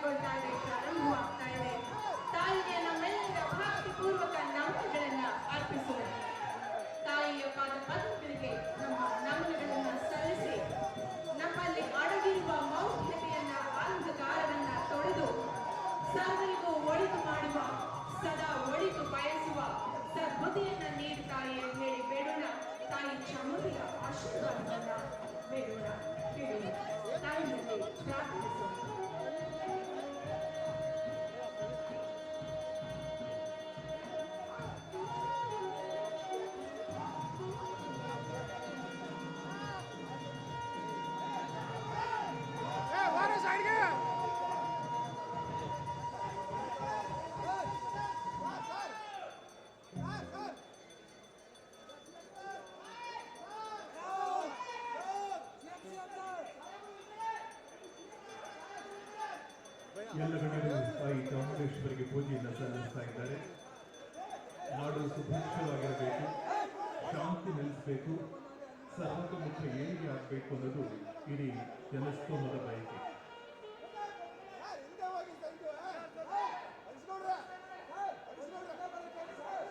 ಕೊನೆಗೊಳ್ತಾ ಇದೆ, ಪ್ರಾರಂಭವಾಗ್ತಾ ಇದೆ. ತಾಯಿಗೆ ನಮ್ಮೆಲ್ಲರ ಭಕ್ತಿಪೂರ್ವಕ ನಮನಗಳನ್ನ ಅರ್ಪಿಸುವ ತಾಯಿಯ ಪಾದ ಪದ್ಮಗಳಿಗೆ ನಮ್ಮ ನಮನಗಳನ್ನ ಸಲ್ಲಿಸಿ ನಮ್ಮಲ್ಲಿ ಅಡಗಿರುವ ಮೌಢ್ಯತೆಯನ್ನ ಅಂಧಕಾರವನ್ನ ತೊಳೆದು ಸರ್ವರಿಗೂ ಒಳಿತು ಮಾಡುವ, ಸದಾ ಒಳಿತು ಬಯಸುವ ಸದ್ಬುದ್ಧಿಯನ್ನ ನೀಡಿ ತಾಯಿ ಅಂತ ಹೇಳಿ ಬೇಡೋಣ. ತಾಯಿ ಚಾಮುಂಡಿಯ ಆಶೀರ್ವಾದವನ್ನ ಬೇಡೋಣ, ಕೇಳೋಣ, ತಾಯಿಯಲ್ಲಿ ಪ್ರಾರ್ಥಿಸೋಣ. ಎಲ್ಲ ಗಣ್ಯರು ತಾಯಿ ಚಾಮುಂಡೇಶ್ವರಿಗೆ ಪೂಜೆಯನ್ನು ಸಲ್ಲಿಸ್ತಾ ಇದ್ದಾರೆ. ನಾಡು ಸುಭಿಕ್ಷವಾಗಿರಬೇಕು, ಶಾಂತಿ ನೆಲೆಸಬೇಕು, ಸರ್ವತೋಮುಖ ಏಳಿಗೆ ಆಗಬೇಕು ಅನ್ನೋದು ಇಡೀ ಜನಸ್ತೋಮದ ಬಯಕೆ.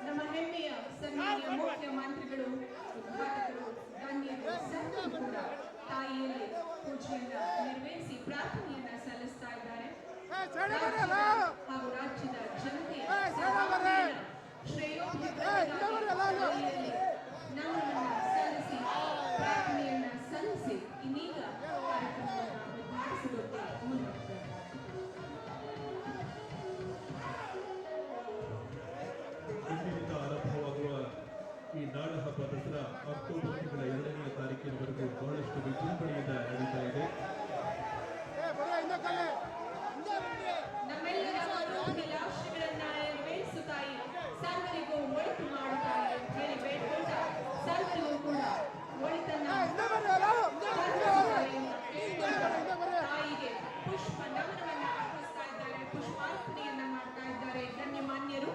ನಮ್ಮ ಹೆಮ್ಮೆಯ ಸನ್ಮಾನ್ಯ ಮುಖ್ಯಮಂತ್ರಿಗಳು, ಉದ್ಘಾಟಕರು, ಗಣ್ಯರು ಸರ್ವರು ಕೂಡ ತಾಯಿಯಲ್ಲಿ ಪೂಜೆಯನ್ನ ನೆರವೇರಿಸಿ ಪ್ರಾರ್ಥನೆಯನ್ನ ಸಲ್ಲಿಸ್ತಾ ಇದ್ದಾರೆ. ಹಾಗೂ ರಾಜ್ಯದ ಜನತೆಯ ಶ್ರೇಯೋಭಿವೃದ್ಧಿಯಲ್ಲಿ ನಮ್ಮನ್ನ ಸಲ್ಲಿಸಿ ಪ್ರಾರ್ಥನೆಯನ್ನ ಸಲ್ಲಿಸಿ ಇನ್ನೀಗ ಕಾರ್ಯಕ್ರಮವನ್ನು ಉದ್ಘಾಟಿಸುವಂತೆ ಮುಂದುವರೆದಿದ್ದಾರೆ. ಇಂದಿನಿಂದ ಆರಂಭವಾಗುವ ಈ ನಾಡ ಹಬ್ಬ ದಸರಾ ಅಕ್ಟೋಬರ್ ತಿಂಗಳ 2ನೇ ತಾರೀಕಿನವರೆಗೂ ಬಹಳಷ್ಟು ವಿಜೃಂಭಣೆಯಿಂದ ನಡೀತಾ ಇದೆ. ನಮ್ಮೆಲ್ಲರ ಅಭಿಲಾಷೆಗಳನ್ನ ನೆರವೇರಿಸುತ್ತಾಯಿ, ಸರ್ವರಿಗೂ ಒಳಿತು ಮಾಡುತ್ತಾಯಿ ಅಂತ ಹೇಳಿ ಬೇಡ್ಕೊಂಡ ಸರ್ವರಿಗೂ ಕೂಡ ಒಳಿತನ್ನ ತಾಯಿಗೆ ಪುಷ್ಪ ನಮನವನ್ನ ಅರ್ಪಿಸ್ತಾ ಇದ್ದಾರೆ, ಪುಷ್ಪಾರ್ಪಣೆಯನ್ನ ಮಾಡ್ತಾ ಇದ್ದಾರೆ ಗಣ್ಯಮಾನ್ಯರು.